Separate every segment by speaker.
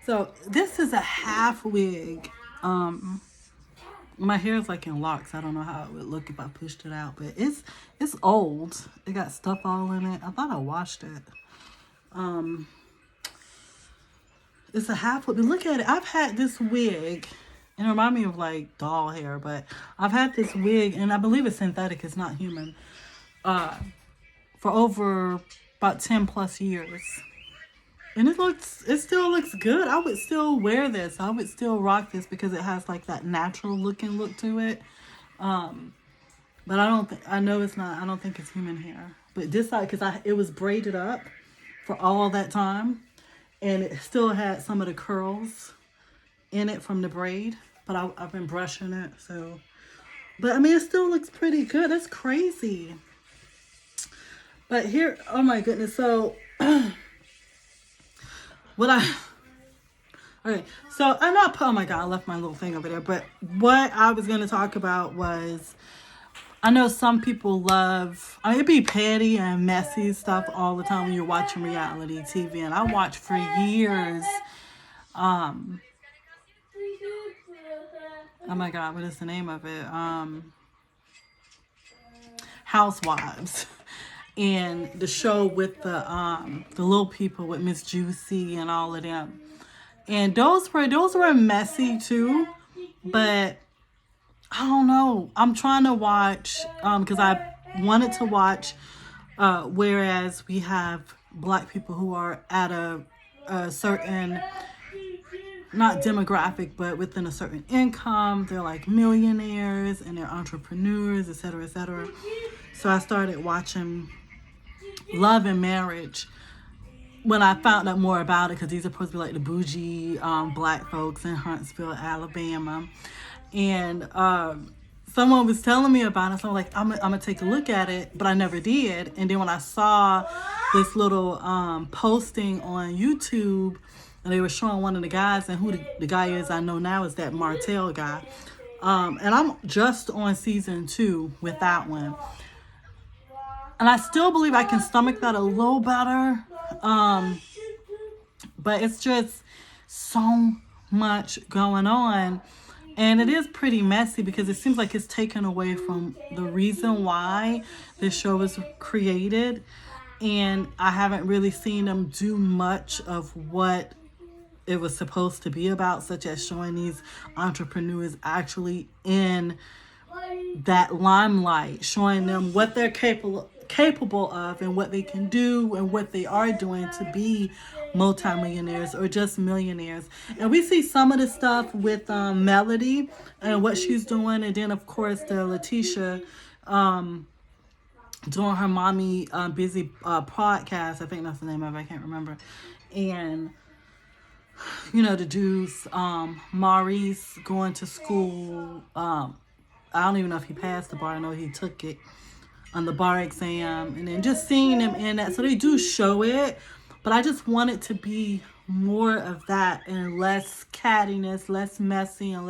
Speaker 1: So this is a half wig. My hair is like in locks. I don't know how it would look if I pushed it out, but it's old. It got stuff all in it. I thought I washed it. Um, it's a half wig. But look at it. I've had this wig. It reminds me of like doll hair, but I've had this wig, and I believe it's synthetic. It's not human. Uh, for over about 10 plus years. And it still looks good. I would still wear this. I would still rock this because it has like that natural looking look to it. Um, but I know it's not, I don't think it's human hair. But this side, because it was braided up for all that time. And it still had some of the curls in it from the braid. But I've been brushing it, so. But I mean, it still looks pretty good. That's crazy. But here, oh my goodness. So, what I okay, so I'm not. Oh my god, I left my little thing over there. But what I was gonna talk about was, I know some people love. I mean, it'd be petty and messy stuff all the time when you're watching reality TV, and I watched for years. Um, oh my god, what is the name of it? Housewives. And the show with the little people with Miss Juicy and all of them. And those were messy too, but I don't know. I'm trying to watch because I wanted to watch whereas we have black people who are at a certain, not demographic, but within a certain income. They're like millionaires and they're entrepreneurs, etc., etc. So I started watching Love and Marriage when I found out more about it, because these are supposed to be like the bougie black folks in Huntsville, Alabama. And someone was telling me about it, so I'm like, I'm gonna take a look at it, but I never did. And then when I saw this little posting on YouTube, and they were showing one of the guys, and who the guy is, I know now, is that Martell guy. And I'm just on season 2 with that one. And I still believe I can stomach that a little better. But it's just so much going on. And it is pretty messy because it seems like it's taken away from the reason why this show was created. And I haven't really seen them do much of what it was supposed to be about, such as showing these entrepreneurs actually in that limelight, showing them what they're capable of and what they can do and what they are doing to be multimillionaires or just millionaires. And we see some of the stuff with Melody and what she's doing, and then of course the Letitia doing her mommy busy podcast. I think that's the name of it. I can't remember. And the dudes, Maurice going to school. I don't even know if he passed the bar. I know he took it on the bar exam, and then just seeing them in that. So they do show it, but I just want it to be more of that and less cattiness, less messy, and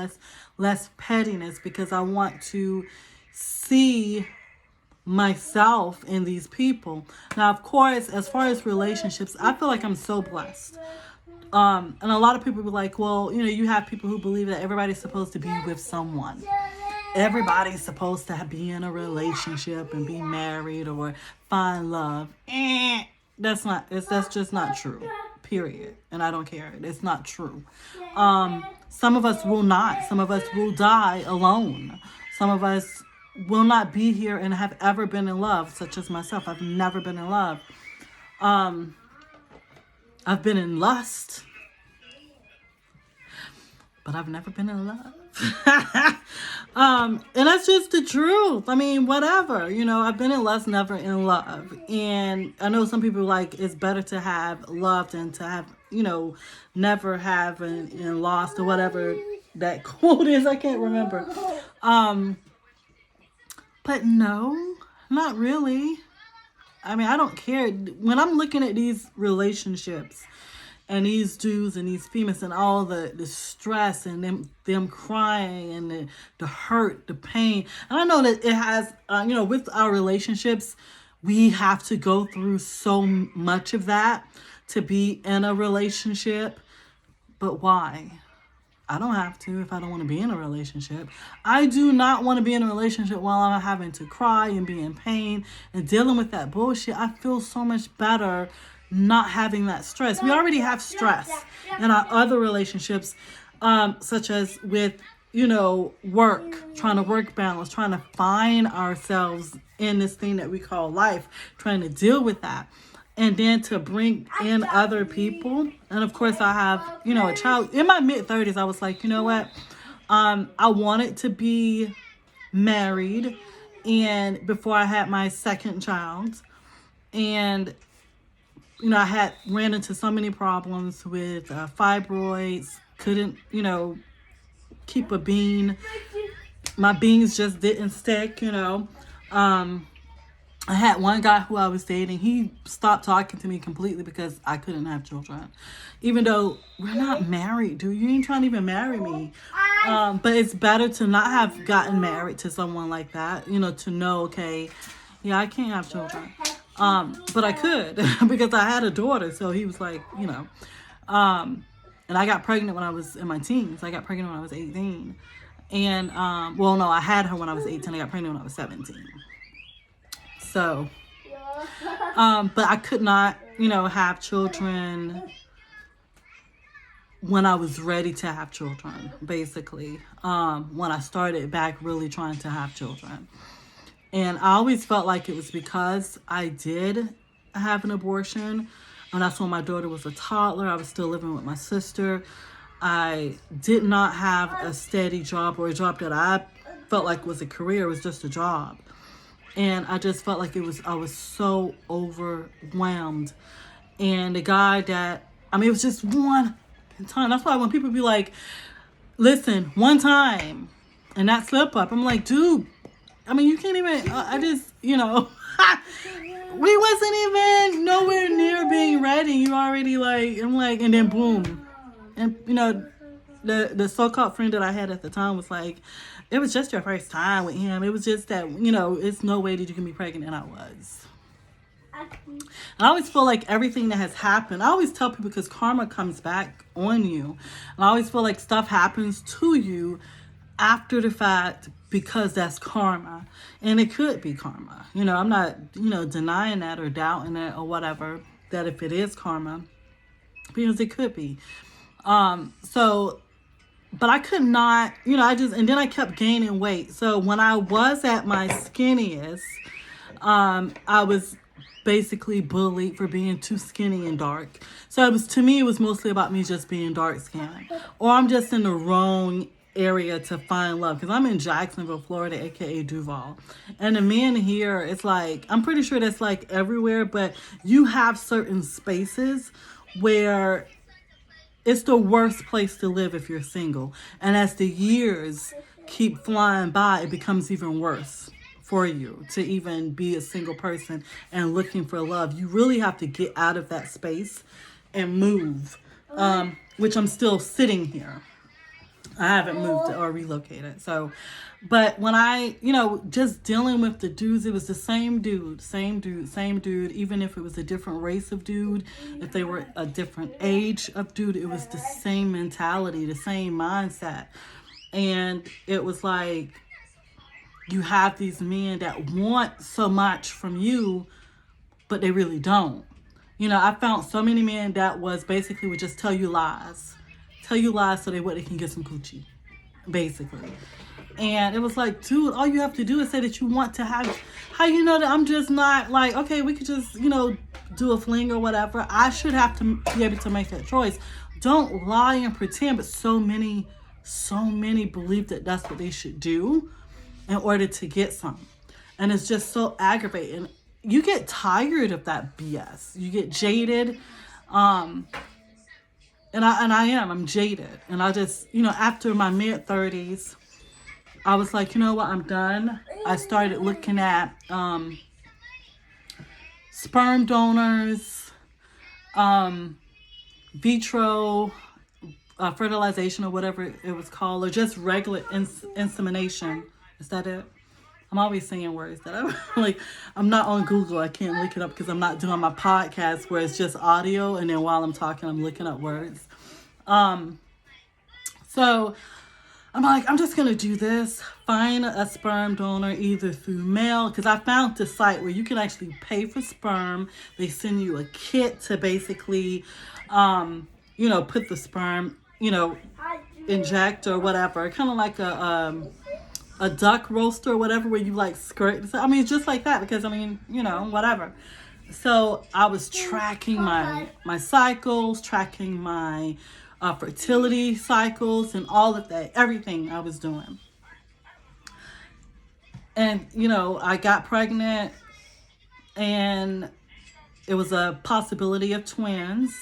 Speaker 1: less pettiness, because I want to see myself in these people. Now, of course, as far as relationships, I feel like I'm so blessed. And a lot of people be like, well, you have people who believe that everybody's supposed to be with someone. Everybody's supposed to be in a relationship and be married or find love. That's just not true. Period. And I don't care. It's not true. Some of us will not. Some of us will die alone. Some of us will not be here and have ever been in love, such as myself. I've never been in love. I've been in lust, but I've never been in love. And that's just the truth. I mean, whatever, I've been in lust, never in love. And I know some people like it's better to have loved than to have, never have and lost, or whatever that quote is. I can't remember. But no, not really. I mean, I don't care. When I'm looking at these relationships and these dudes and these females and all the stress and them crying and the hurt, the pain. And I know that it has, with our relationships, we have to go through so much of that to be in a relationship. But why? I don't have to if I don't want to be in a relationship. I do not want to be in a relationship while I'm having to cry and be in pain and dealing with that bullshit. I feel so much better not having that stress. We already have stress in our other relationships, such as with, work, trying to work balance, trying to find ourselves in this thing that we call life, trying to deal with that. And then to bring in other people. And of course I have, a child. In my mid-30s, I was like, you know what? I wanted to be married and before I had my second child. And, I had ran into so many problems with fibroids, couldn't, keep a bean. My beans just didn't stick, I had one guy who I was dating. He stopped talking to me completely because I couldn't have children. Even though we're not married, dude. You ain't trying to even marry me. But it's better to not have gotten married to someone like that. To know, okay, yeah, I can't have children. But I could because I had a daughter. So he was like, and I got pregnant when I was in my teens. I got pregnant when I was 18. And, no, I had her when I was 18. I got pregnant when I was 17. So, but I could not, have children when I was ready to have children, basically. When I started back really trying to have children. And I always felt like it was because I did have an abortion. And that's when my daughter was a toddler. I was still living with my sister. I did not have a steady job or a job that I felt like was a career. It was just a job. And I just felt like I was so overwhelmed. And the guy it was just one time. That's why when people be like, listen, one time, and that slip up, I'm like, dude, you can't even, we wasn't even nowhere near being ready. You already and then boom. And, the so-called friend that I had at the time was like, it was just your first time with him. It was just that, it's no way that you can be pregnant. And I was. And I always feel like everything that has happened, I always tell people because karma comes back on you. And I always feel like stuff happens to you after the fact because that's karma. And it could be karma. I'm not, denying that or doubting it or whatever, that if it is karma, because it could be. But I could not, and then I kept gaining weight. So when I was at my skinniest, I was basically bullied for being too skinny and dark. So to me, it was mostly about me just being dark skinned, or I'm just in the wrong area to find love. Cause I'm in Jacksonville, Florida, AKA Duval. And the men here, it's like, I'm pretty sure that's like everywhere, but you have certain spaces where it's the worst place to live if you're single. And as the years keep flying by, it becomes even worse for you to even be a single person and looking for love. You really have to get out of that space and move, which I'm still sitting here. I haven't moved or relocated. So, but when I, just dealing with the dudes, it was the same dude, even if it was a different race of dude, if they were a different age of dude, it was the same mentality, the same mindset. And it was like, you have these men that want so much from you, but they really don't. I found so many men that would just tell you lies so they can get some coochie, basically. And it was like, dude, all you have to do is say that you want to have, how you know that I'm just not like, okay, we could just, do a fling or whatever. I should have to be able to make that choice. Don't lie and pretend, but so many believe that that's what they should do in order to get some. And it's just so aggravating. You get tired of that BS. You get jaded. And I'm jaded. And I just, after my mid-30s, I was like, you know what, I'm done. I started looking at sperm donors, vitro fertilization or whatever it was called, or just regular insemination. Is that it? I'm always saying words that I'm not on Google. I can't look it up because I'm not doing my podcast where it's just audio. And then while I'm talking, I'm looking up words. So I'm like, I'm just gonna do this. Find a sperm donor either through mail, because I found this site where you can actually pay for sperm. They send you a kit to basically, put the sperm, inject or whatever, kind of like a duck roaster or whatever, where you like skirt. I mean, it's just like that, because I mean, whatever. So I was tracking my cycles, tracking my fertility cycles, and all of that, everything I was doing. And I got pregnant, and it was a possibility of twins,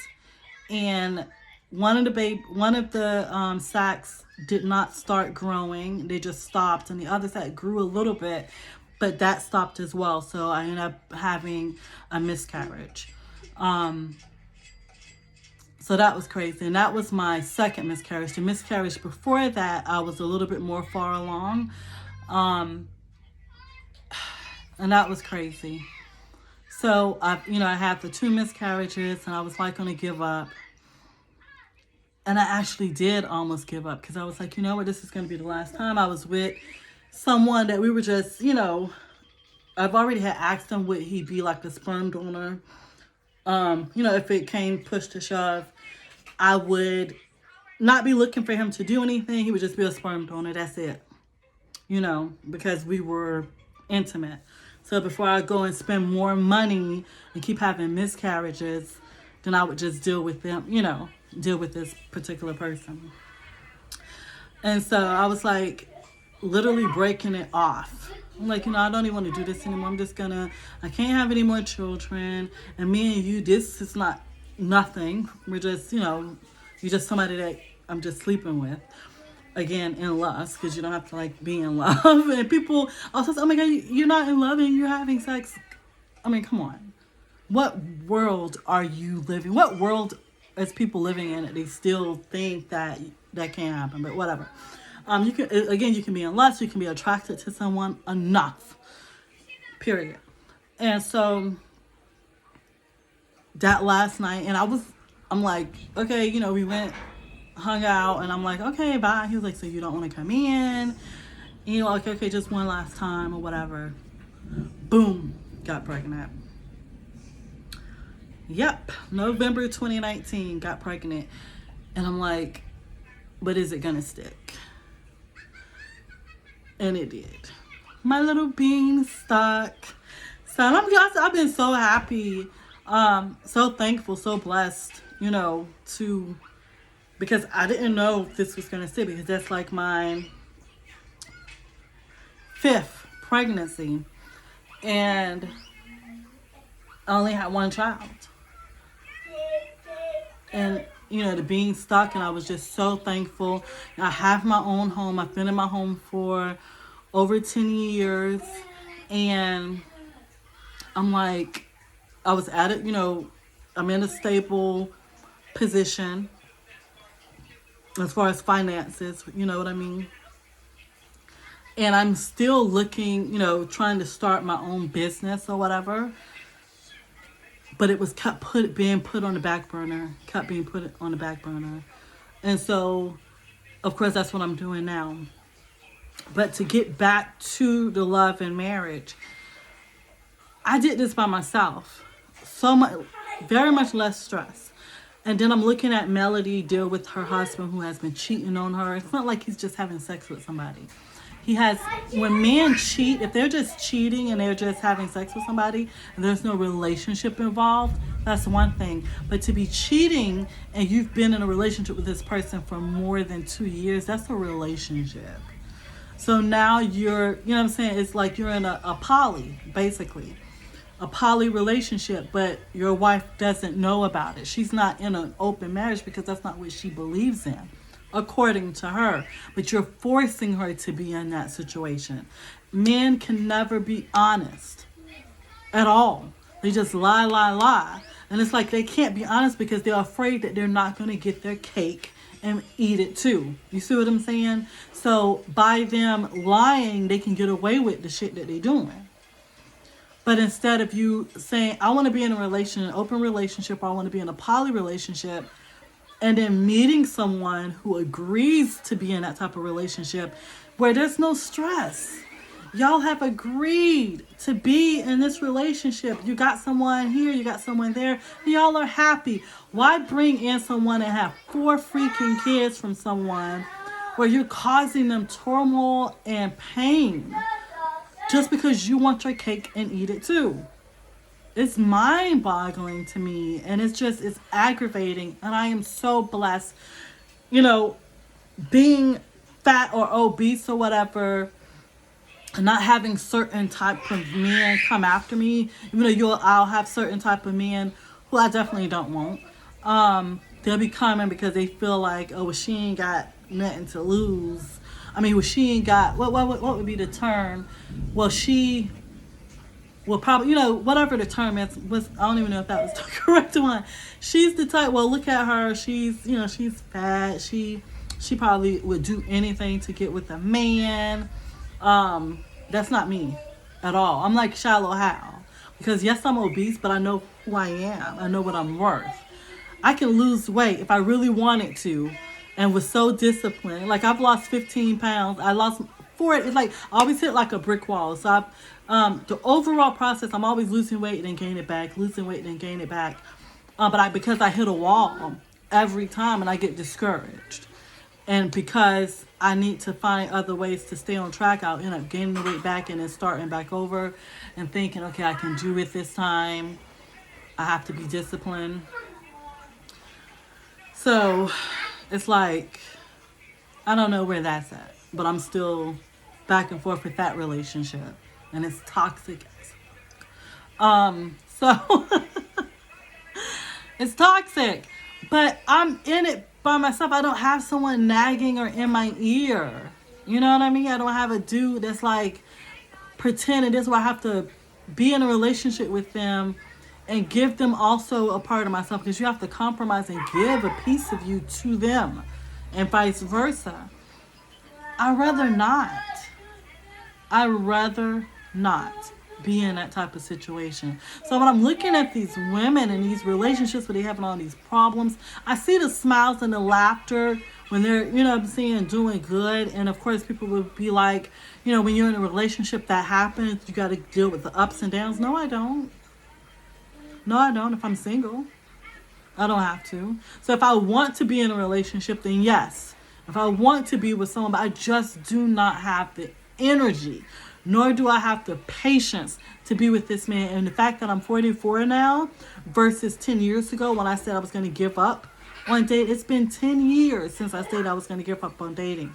Speaker 1: and one of the sacs did not start growing. They just stopped, and the other sac grew a little bit, but that stopped as well. So I ended up having a miscarriage. So that was crazy, and that was my second miscarriage. The miscarriage before that, I was a little bit more far along, and that was crazy. So I had the 2 miscarriages, and I was like going to give up. And I actually did almost give up, because I was like, you know what, this is going to be the last time. I was with someone that we were just, I've already had asked him, would he be like a sperm donor? If it came push to shove, I would not be looking for him to do anything. He would just be a sperm donor. That's it. Because we were intimate. So before I go and spend more money and keep having miscarriages, then I would just deal with them, deal with this particular person. And so I was like literally breaking it off. I'm like, I don't even want to do this anymore. I can't have any more children. And me and you, this is not nothing. We're just, you're just somebody that I'm just sleeping with. Again, in lust, because you don't have to like be in love. And people also say, oh my God, you're not in love and you're having sex. I mean, come on. What world are you living? What world is people living in that they still think that can't happen? But whatever. You can be in lust, you can be attracted to someone enough. Period. And so that last night, and I'm like, okay, we went, hung out, and I'm like, okay, bye. He was like, so you don't want to come in? And like, okay, just one last time or whatever. Boom, got pregnant. Yep, November 2019, got pregnant. And I'm like, but is it gonna stick? And it did. My little bean stuck. So I've been so happy, so thankful, so blessed, because I didn't know if this was gonna stick, because that's like my 5th pregnancy, and I only had 1 child. And the being stuck, and I was just so thankful. I have my own home. I've been in my home for over 10 years, and I'm like, I was at it, I'm in a stable position as far as finances, you know what I mean? And I'm still looking, trying to start my own business or whatever. But it was being put on the back burner. And so, of course, that's what I'm doing now. But to get back to the love and marriage, I did this by myself. So much, very much less stress. And then I'm looking at Melody deal with her husband who has been cheating on her. It's not like he's just having sex with somebody. When men cheat, if they're just cheating and they're just having sex with somebody and there's no relationship involved, that's one thing. But to be cheating and you've been in a relationship with this person for more than 2 years, that's a relationship. So now you're, you know what I'm saying? It's like you're in a poly, basically. A poly relationship, but your wife doesn't know about it. She's not in an open marriage because that's not what she believes in, according to her. But you're forcing her to be in that situation. Men can never be honest at all. They just lie. And it's like they can't be honest because they're afraid that they're not going to get their cake and eat it too. You see what I'm saying? So by them lying, they can get away with the shit that they're doing. But instead of you saying, I want to be in an open relationship, or I want to be in a poly relationship, and then meeting someone who agrees to be in that type of relationship where there's no stress. Y'all have agreed to be in this relationship. You got someone here, you got someone there, and y'all are happy. Why bring in someone and have 4 freaking kids from someone where you're causing them turmoil and pain just because you want your cake and eat it too? It's mind-boggling to me, and it's aggravating. And I am so blessed, you know, being fat or obese or whatever, and not having certain type of men come after me. Even though I'll have certain type of men who I definitely don't want. They'll be coming because they feel like, oh, well, she ain't got nothing to lose. I mean, well, she ain't got what would be the term? Well, she will probably, you know, whatever the term is. I don't even know if that was the correct one. She's the type. Well, look at her. She's, you know, she's fat. She probably would do anything to get with a man. That's not me at all. I'm like Shallow Hal, because yes, I'm obese, but I know who I am. I know what I'm worth. I can lose weight if I really wanted to, and was so disciplined. Like, I've lost 15 pounds. I lost 4. It's like I always hit like a brick wall. So the overall process, I'm always losing weight and then gain it back, losing weight and then gain it back. Because I hit a wall every time, and I get discouraged. And because I need to find other ways to stay on track, I'll end up gaining the weight back and then starting back over and thinking, okay, I can do it this time. I have to be disciplined. So it's like, I don't know where that's at, but I'm still back and forth with that relationship, and it's toxic. So it's toxic, but I'm in it by myself. I don't have someone nagging or in my ear. You know what I mean? I don't have a dude that's like pretending. This is why I have to be in a relationship with them and give them also a part of myself, because you have to compromise and give a piece of you to them, and vice versa. I'd rather not be in that type of situation. So when I'm looking at these women and these relationships where they having all these problems, I see the smiles and the laughter when they're, you know what I'm saying, doing good. And of course, people would be like, you know, when you're in a relationship that happens, you got to deal with the ups and downs. No, I don't. If I'm single, I don't have to. So if I want to be in a relationship, then yes. If I want to be with someone, but I just do not have the energy, nor do I have the patience to be with this man. And the fact that I'm 44 now versus 10 years ago when I said I was going to give up on dating, it's been 10 years since I said I was going to give up on dating.